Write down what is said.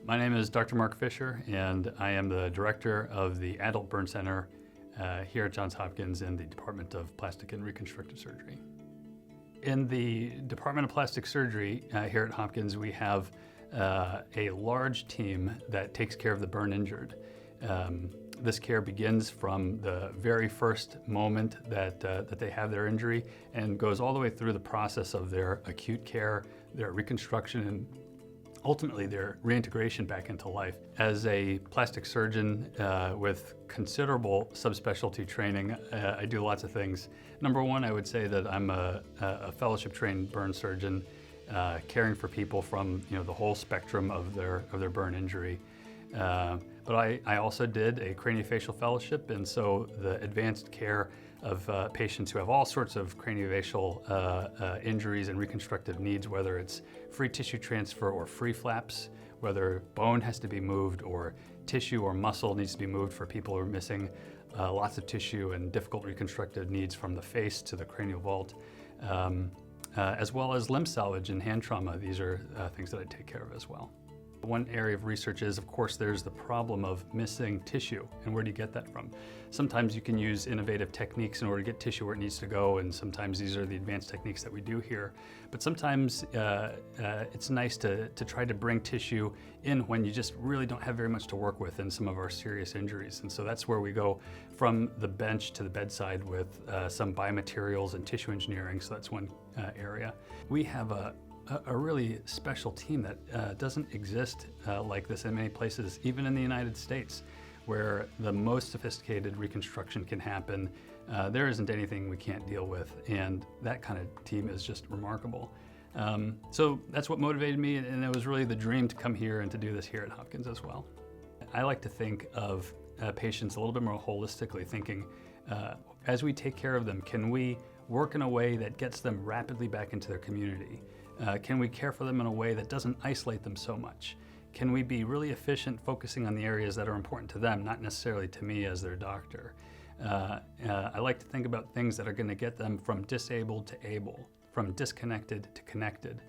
My name is Dr. Mark Fisher, and I am the director of the Adult Burn Center here at Johns Hopkins in the Department of Plastic and Reconstructive Surgery. In the Department of Plastic Surgery here at Hopkins, we have a large team that takes care of the burn injured. This care begins from the very first moment that they have their injury and goes all the way through the process of their acute care, their reconstruction, and ultimately their reintegration back into life. As a plastic surgeon with considerable subspecialty training, I do lots of things. Number one, I would say that I'm a fellowship trained burn surgeon, caring for people from the whole spectrum of their burn injury. But I also did a craniofacial fellowship, and so the advanced care of patients who have all sorts of craniofacial injuries and reconstructive needs, whether it's free tissue transfer or free flaps, whether bone has to be moved or tissue or muscle needs to be moved for people who are missing lots of tissue and difficult reconstructive needs from the face to the cranial vault, as well as limb salvage and hand trauma. These are things that I take care of as well. One area of research is, of course, there's the problem of missing tissue, and where do you get that from? Sometimes you can use innovative techniques in order to get tissue where it needs to go, and sometimes these are the advanced techniques that we do here. But sometimes it's nice to try to bring tissue in when you just really don't have very much to work with in some of our serious injuries. And so that's where we go from the bench to the bedside with some biomaterials and tissue engineering, so that's one area. We have a really special team that doesn't exist like this in many places, even in the United States, where the most sophisticated reconstruction can happen. There isn't anything we can't deal with, and that kind of team is just remarkable. So that's what motivated me, and it was really the dream to come here and to do this here at Hopkins as well. I like to think of patients a little bit more holistically, thinking as we take care of them, can we work in a way that gets them rapidly back into their community? Can we care for them in a way that doesn't isolate them so much? Can we be really efficient focusing on the areas that are important to them, not necessarily to me as their doctor? I like to think about things that are going to get them from disabled to able, from disconnected to connected.